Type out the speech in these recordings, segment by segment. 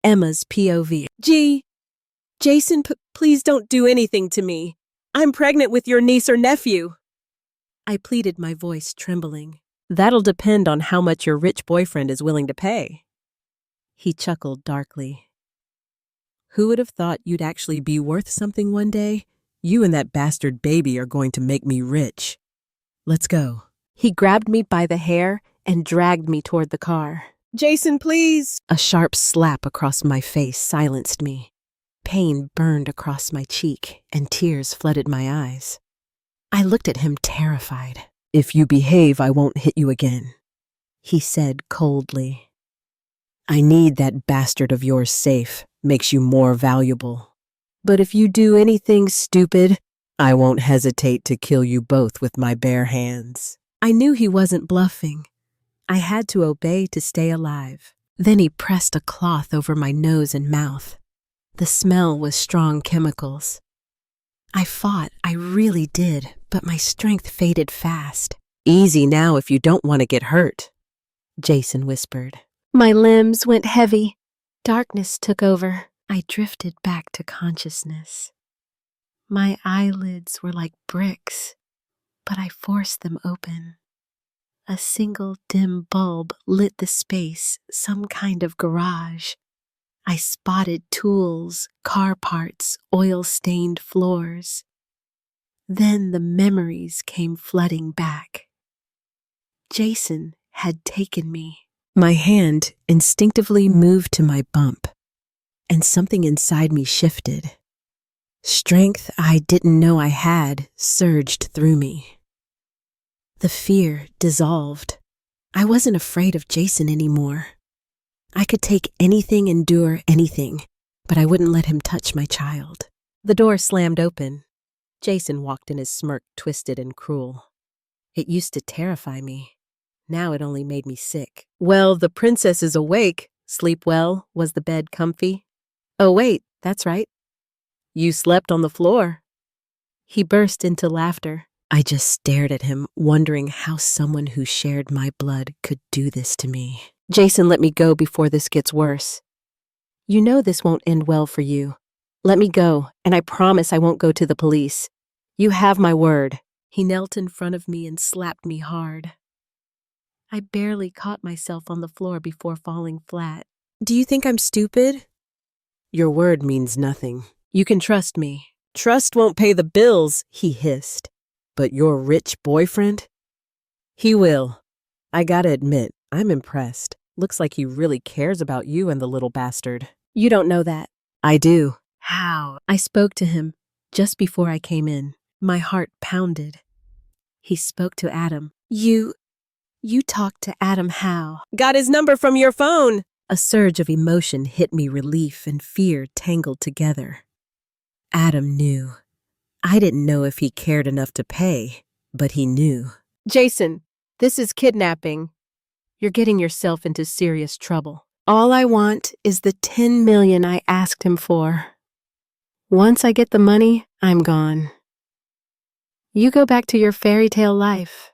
Emma's POV. Jason, please don't do anything to me. I'm pregnant with your niece or nephew. I pleaded, my voice trembling. That'll depend on how much your rich boyfriend is willing to pay. He chuckled darkly. Who would have thought you'd actually be worth something one day? You and that bastard baby are going to make me rich. Let's go. He grabbed me by the hair and dragged me toward the car. Jason, please. A sharp slap across my face silenced me. Pain burned across my cheek and tears flooded my eyes. I looked at him terrified. If you behave, I won't hit you again, he said coldly. I need that bastard of yours safe. Makes you more valuable. But if you do anything stupid, I won't hesitate to kill you both with my bare hands. I knew he wasn't bluffing. I had to obey to stay alive. Then he pressed a cloth over my nose and mouth. The smell was strong chemicals. I fought, I really did, but my strength faded fast. Easy now if you don't want to get hurt, Jason whispered. My limbs went heavy. Darkness took over. I drifted back to consciousness. My eyelids were like bricks, but I forced them open. A single dim bulb lit the space, some kind of garage. I spotted tools, car parts, oil-stained floors. Then the memories came flooding back. Jason had taken me. My hand instinctively moved to my bump, and something inside me shifted. Strength I didn't know I had surged through me. The fear dissolved. I wasn't afraid of Jason anymore. I could take anything, endure anything, but I wouldn't let him touch my child. The door slammed open. Jason walked in, his smirk twisted and cruel. It used to terrify me. Now it only made me sick. Well, the princess is awake. Sleep well? Was the bed comfy? Oh wait, that's right. You slept on the floor. He burst into laughter. I just stared at him, wondering how someone who shared my blood could do this to me. Jason, let me go before this gets worse. You know this won't end well for you. Let me go, and I promise I won't go to the police. You have my word. He knelt in front of me and slapped me hard. I barely caught myself on the floor before falling flat. Do you think I'm stupid? Your word means nothing. You can trust me. Trust won't pay the bills, he hissed. But your rich boyfriend? He will. I gotta admit, I'm impressed. Looks like he really cares about you and the little bastard. You don't know that. I do. How? I spoke to him just before I came in. My heart pounded. He spoke to Adam. You talked to Adam how? Got his number from your phone. A surge of emotion hit me, relief and fear tangled together. Adam knew. I didn't know if he cared enough to pay, but he knew. Jason, this is kidnapping. You're getting yourself into serious trouble. All I want is the $10 million I asked him for. Once I get the money, I'm gone. You go back to your fairy tale life.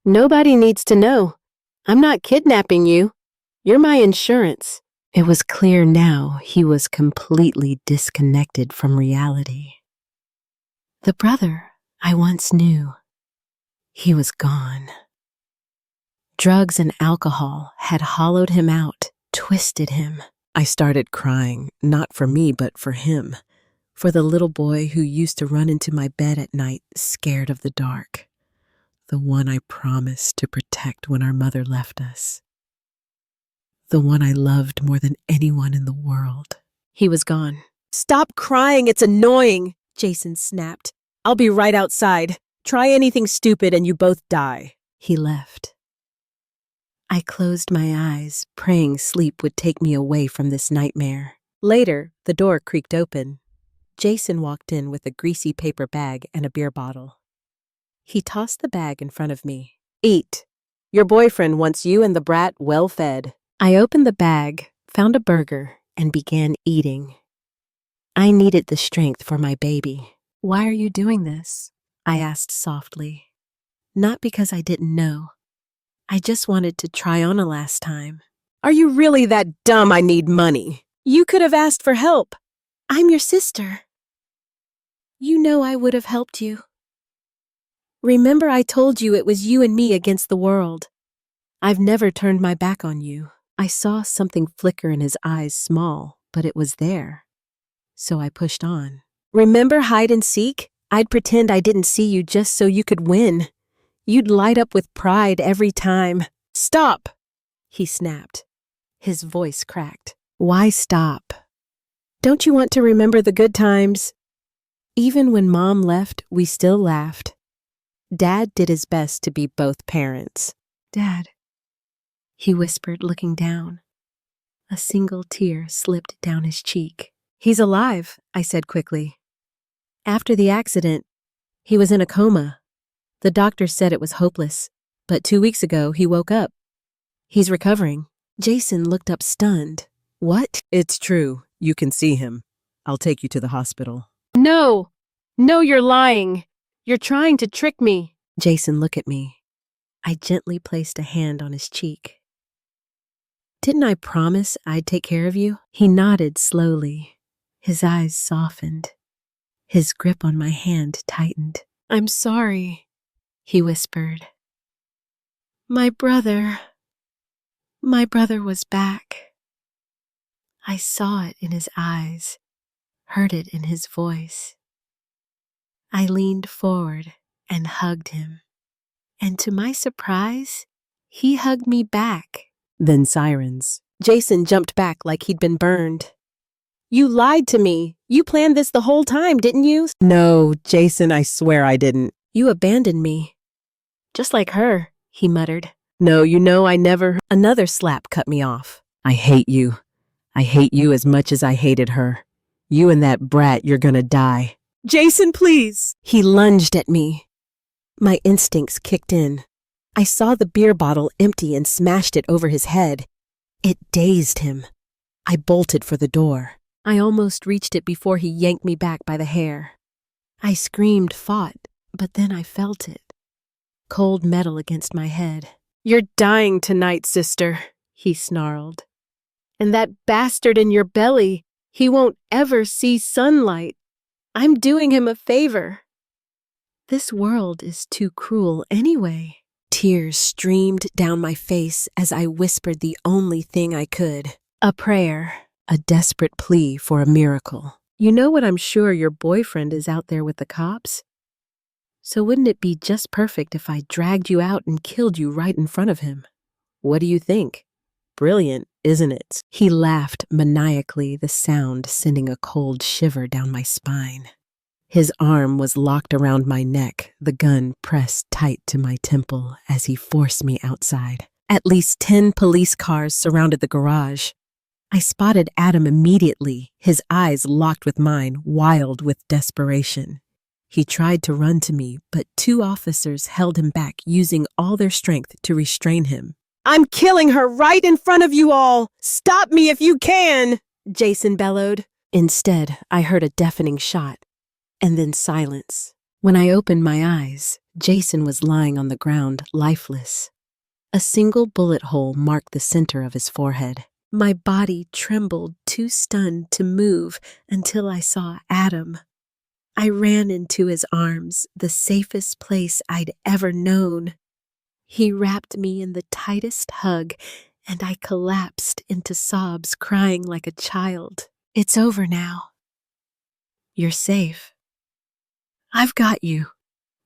Nobody needs to know. I'm not kidnapping you. You're my insurance. It was clear now he was completely disconnected from reality. The brother I once knew, he was gone. Drugs and alcohol had hollowed him out, twisted him. I started crying, not for me, but for him, for the little boy who used to run into my bed at night, scared of the dark. The one I promised to protect when our mother left us. The one I loved more than anyone in the world. He was gone. Stop crying, it's annoying, Jason snapped. I'll be right outside. Try anything stupid and you both die. He left. I closed my eyes, praying sleep would take me away from this nightmare. Later, the door creaked open. Jason walked in with a greasy paper bag and a beer bottle. He tossed the bag in front of me. Eat. Your boyfriend wants you and the brat well fed. I opened the bag, found a burger, and began eating. I needed the strength for my baby. Why are you doing this? I asked softly. Not because I didn't know. I just wanted to try on a last time. Are you really that dumb I need money? You could have asked for help. I'm your sister. You know I would have helped you. Remember I told you it was you and me against the world. I've never turned my back on you. I saw something flicker in his eyes, small, but it was there. So I pushed on. Remember hide and seek? I'd pretend I didn't see you just so you could win. You'd light up with pride every time. Stop! He snapped. His voice cracked. Why stop? Don't you want to remember the good times? Even when Mom left, we still laughed. Dad did his best to be both parents. Dad, he whispered, looking down. A single tear slipped down his cheek. He's alive, I said quickly. After the accident, he was in a coma. The doctor said it was hopeless, but 2 weeks ago he woke up. He's recovering. Jason looked up stunned. What? It's true. You can see him. I'll take you to the hospital. No! No, you're lying. You're trying to trick me. Jason looked at me. I gently placed a hand on his cheek. Didn't I promise I'd take care of you? He nodded slowly. His eyes softened. His grip on my hand tightened. I'm sorry, he whispered. My brother was back. I saw it in his eyes, heard it in his voice. I leaned forward and hugged him. And to my surprise, he hugged me back. Then sirens. Jason jumped back like he'd been burned. You lied to me. You planned this the whole time, didn't you? No, Jason, I swear I didn't. You abandoned me. Just like her, he muttered. No, you know I never... Another slap cut me off. I hate you. I hate you as much as I hated her. You and that brat, you're gonna die. Jason, please! He lunged at me. My instincts kicked in. I saw the beer bottle empty and smashed it over his head. It dazed him. I bolted for the door. I almost reached it before he yanked me back by the hair. I screamed, fought, but then I felt it. Cold metal against my head. You're dying tonight, sister, he snarled. And that bastard in your belly, he won't ever see sunlight. I'm doing him a favor. This world is too cruel anyway. Tears streamed down my face as I whispered the only thing I could. A prayer, a desperate plea for a miracle. You know what I'm sure your boyfriend is out there with the cops? So wouldn't it be just perfect if I dragged you out and killed you right in front of him? What do you think? Brilliant, isn't it? He laughed maniacally, the sound sending a cold shiver down my spine. His arm was locked around my neck, the gun pressed tight to my temple as he forced me outside. At least 10 police cars surrounded the garage. I spotted Adam immediately, his eyes locked with mine, wild with desperation. He tried to run to me, but 2 officers held him back, using all their strength to restrain him. I'm killing her right in front of you all! Stop me if you can! Jason bellowed. Instead, I heard a deafening shot. And then silence. When I opened my eyes, Jason was lying on the ground, lifeless. A single bullet hole marked the center of his forehead. My body trembled, too stunned to move, until I saw Adam. I ran into his arms, the safest place I'd ever known. He wrapped me in the tightest hug, and I collapsed into sobs, crying like a child. It's over now. You're safe. I've got you,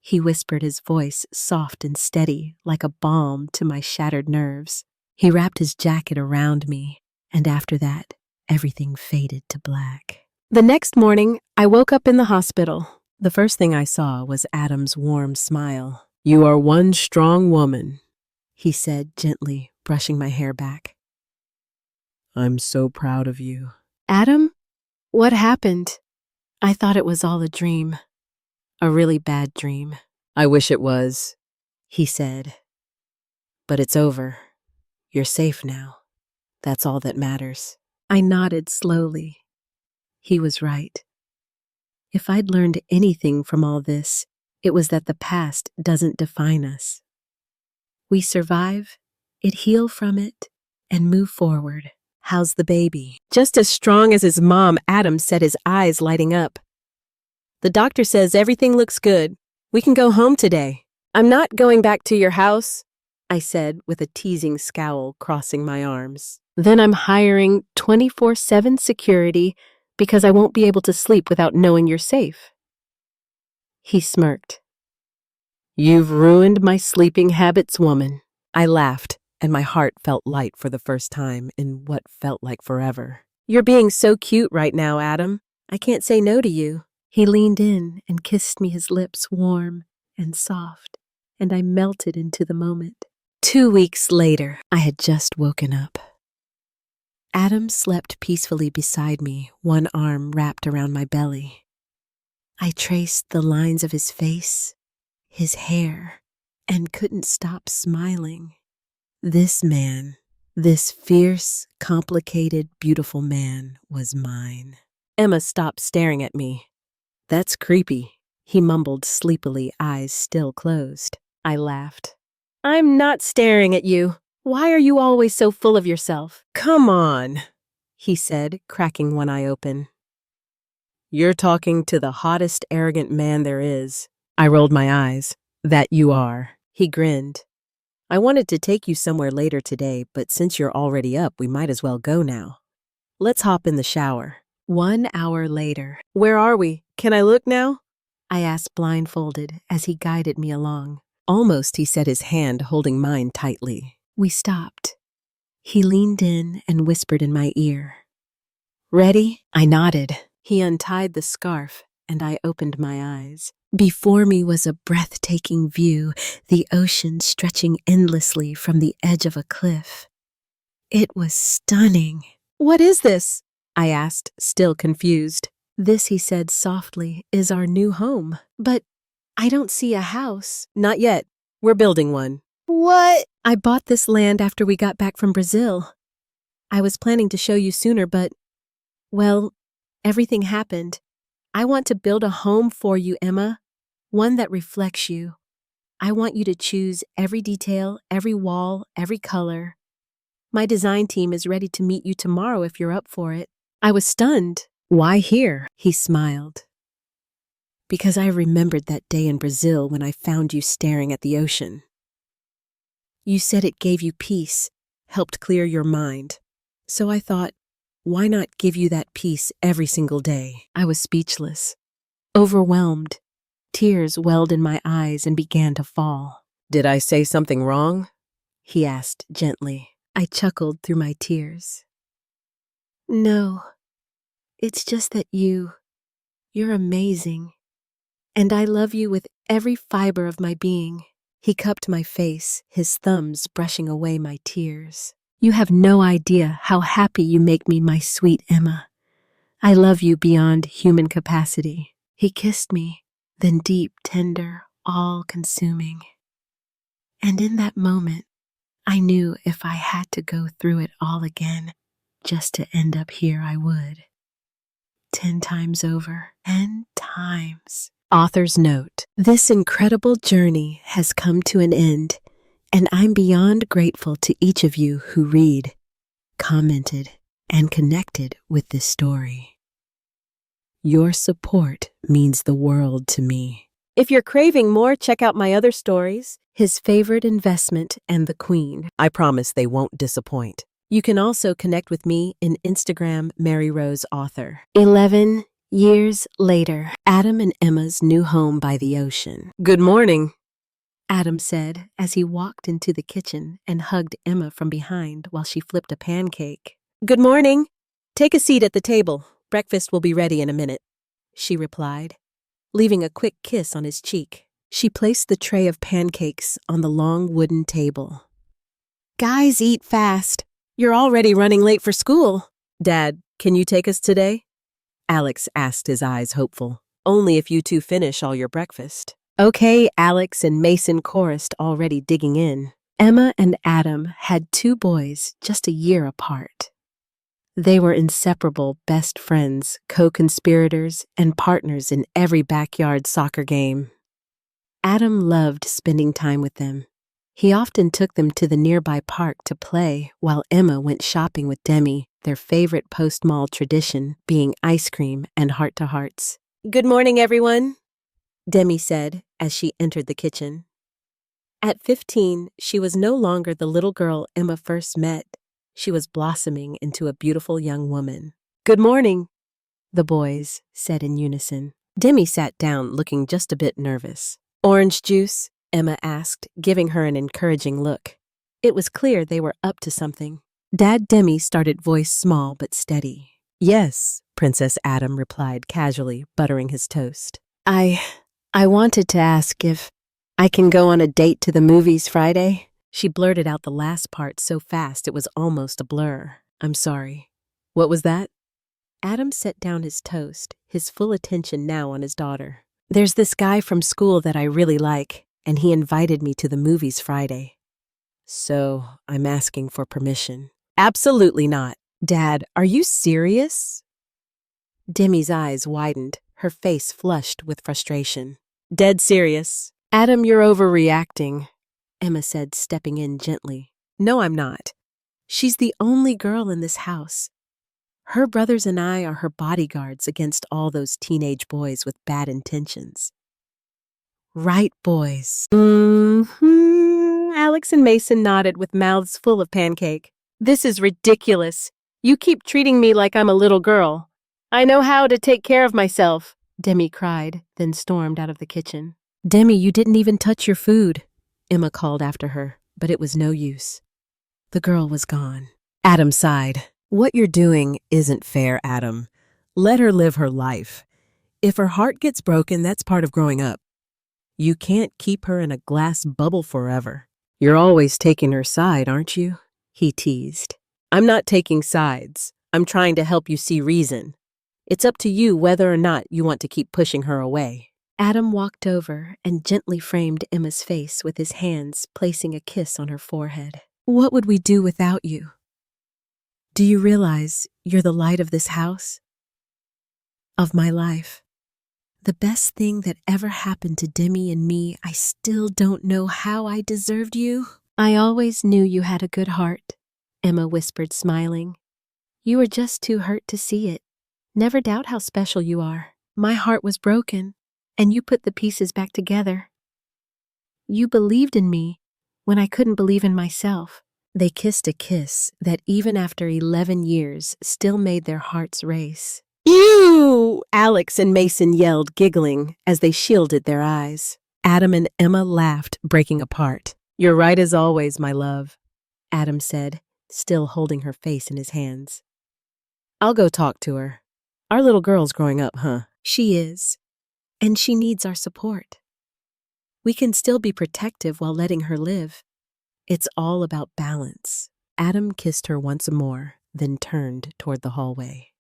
he whispered, his voice soft and steady, like a balm to my shattered nerves. He wrapped his jacket around me, and after that, everything faded to black. The next morning, I woke up in the hospital. The first thing I saw was Adam's warm smile. You are one strong woman, he said gently, brushing my hair back. I'm so proud of you. Adam? What happened? I thought it was all a dream. A really bad dream. I wish it was, he said. But it's over. You're safe now. That's all that matters. I nodded slowly. He was right. If I'd learned anything from all this, it was that the past doesn't define us. We survive, heal from it, and move forward. How's the baby? Just as strong as his mom, Adam said, his eyes lighting up. The doctor says everything looks good. We can go home today. I'm not going back to your house, I said with a teasing scowl crossing my arms. Then I'm hiring 24/7 security because I won't be able to sleep without knowing you're safe. He smirked. You've ruined my sleeping habits, woman. I laughed, and my heart felt light for the first time in what felt like forever. You're being so cute right now, Adam. I can't say no to you. He leaned in and kissed me, his lips warm and soft, and I melted into the moment. 2 weeks later, I had just woken up. Adam slept peacefully beside me, one arm wrapped around my belly. I traced the lines of his face, his hair, and couldn't stop smiling. This man, this fierce, complicated, beautiful man was mine. Emma stopped staring at me. That's creepy, he mumbled sleepily, eyes still closed. I laughed. I'm not staring at you. Why are you always so full of yourself? Come on, he said, cracking one eye open. You're talking to the hottest, arrogant man there is. I rolled my eyes. That you are. He grinned. I wanted to take you somewhere later today, but since you're already up, we might as well go now. Let's hop in the shower. 1 hour later. Where are we? Can I look now? I asked blindfolded as he guided me along. Almost, he set his hand holding mine tightly. We stopped. He leaned in and whispered in my ear. Ready? I nodded. He untied the scarf, and I opened my eyes. Before me was a breathtaking view, the ocean stretching endlessly from the edge of a cliff. It was stunning. What is this? I asked, still confused. This, he said softly, is our new home. But I don't see a house. Not yet. We're building one. What? I bought this land after we got back from Brazil. I was planning to show you sooner, but, well, everything happened. I want to build a home for you, Emma. One that reflects you. I want you to choose every detail, every wall, every color. My design team is ready to meet you tomorrow if you're up for it. I was stunned. Why here? He smiled. Because I remembered that day in Brazil when I found you staring at the ocean. You said it gave you peace, helped clear your mind. So I thought, why not give you that peace every single day? I was speechless, overwhelmed. Tears welled in my eyes and began to fall. Did I say something wrong? He asked gently. I chuckled through my tears. No, it's just that you're amazing. And I love you with every fiber of my being. He cupped my face, his thumbs brushing away my tears. You have no idea how happy you make me, my sweet Emma. I love you beyond human capacity. He kissed me, then deep, tender, all-consuming. And in that moment, I knew if I had to go through it all again, just to end up here, I would. 10 times over, 10 times. Author's note. This incredible journey has come to an end, and I'm beyond grateful to each of you who read, commented, and connected with this story. Your support means the world to me. If you're craving more, check out my other stories, His Favorite Investment and The Queen. I promise they won't disappoint. You can also connect with me in Instagram, Mary Rose Author. 11 years later, Adam and Emma's new home by the ocean. Good morning, Adam said as he walked into the kitchen and hugged Emma from behind while she flipped a pancake. Good morning. Take a seat at the table. Breakfast will be ready in a minute, she replied, leaving a quick kiss on his cheek. She placed the tray of pancakes on the long wooden table. Guys, eat fast. You're already running late for school. Dad, can you take us today? Alex asked, his eyes hopeful. Only if you two finish all your breakfast. Okay, Alex and Mason chorused, already digging in. Emma and Adam had 2 boys just a year apart. They were inseparable best friends, co-conspirators, and partners in every backyard soccer game. Adam loved spending time with them. He often took them to the nearby park to play while Emma went shopping with Demi, their favorite post-mall tradition being ice cream and heart-to-hearts. "Good morning, everyone," Demi said as she entered the kitchen. At 15, she was no longer the little girl Emma first met. She was blossoming into a beautiful young woman. "Good morning," the boys said in unison. Demi sat down looking just a bit nervous. "Orange juice?" Emma asked, giving her an encouraging look. It was clear they were up to something. Dad Demi started voice small but steady. "Yes," Princess Adam replied casually, buttering his toast. I wanted to ask if I can go on a date to the movies Friday." She blurted out the last part so fast it was almost a blur. "I'm sorry. What was that?" Adam set down his toast, his full attention now on his daughter. "There's this guy from school that I really like, and he invited me to the movies Friday. So I'm asking for permission." "Absolutely not." "Dad, are you serious?" Demi's eyes widened, her face flushed with frustration. "Dead serious." "Adam, you're overreacting," Emma said, stepping in gently. "No, I'm not. She's the only girl in this house. Her brothers and I are her bodyguards against all those teenage boys with bad intentions." "Right, boys." Alex and Mason nodded with mouths full of pancake. "This is ridiculous. You keep treating me like I'm a little girl. I know how to take care of myself," Demi cried, then stormed out of the kitchen. "Demi, you didn't even touch your food," Emma called after her, but it was no use. The girl was gone. Adam sighed. "What you're doing isn't fair, Adam. Let her live her life. If her heart gets broken, that's part of growing up. You can't keep her in a glass bubble forever." "You're always taking her side, aren't you?" he teased. "I'm not taking sides. I'm trying to help you see reason. It's up to you whether or not you want to keep pushing her away." Adam walked over and gently framed Emma's face with his hands, placing a kiss on her forehead. "What would we do without you? Do you realize you're the light of this house? Of my life? The best thing that ever happened to Demi and me. I still don't know how I deserved you." "I always knew you had a good heart," Emma whispered, smiling. "You were just too hurt to see it. Never doubt how special you are. My heart was broken, and you put the pieces back together. You believed in me when I couldn't believe in myself." They kissed a kiss that even after 11 years still made their hearts race. "Ew!" Alex and Mason yelled, giggling, as they shielded their eyes. Adam and Emma laughed, breaking apart. "You're right as always, my love," Adam said, still holding her face in his hands. "I'll go talk to her. Our little girl's growing up, huh?" "She is, and she needs our support. We can still be protective while letting her live. It's all about balance." Adam kissed her once more, then turned toward the hallway.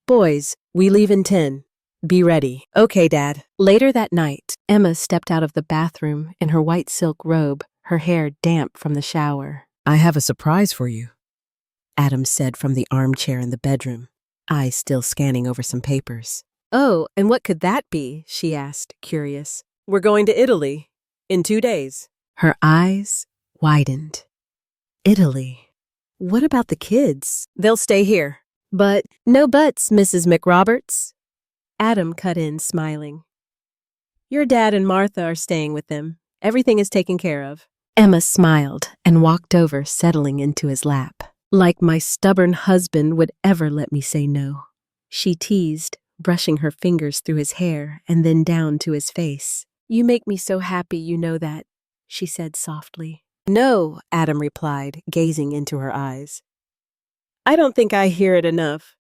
"Boys, we leave in 10. Be ready." "Okay, Dad." Later that night, Emma stepped out of the bathroom in her white silk robe, her hair damp from the shower. "I have a surprise for you," Adam said from the armchair in the bedroom, eyes still scanning over some papers. "Oh, and what could that be?" she asked, curious. "We're going to Italy in 2 days." Her eyes widened. "Italy? What about the kids?" "They'll stay here." "But no buts, Mrs. McRoberts." Adam cut in, smiling. "Your dad and Martha are staying with them. Everything is taken care of." Emma smiled and walked over, settling into his lap. "Like my stubborn husband would ever let me say no," she teased, brushing her fingers through his hair and then down to his face. "You make me so happy, you know that," she said softly. "No," Adam replied, gazing into her eyes. "I don't think I hear it enough."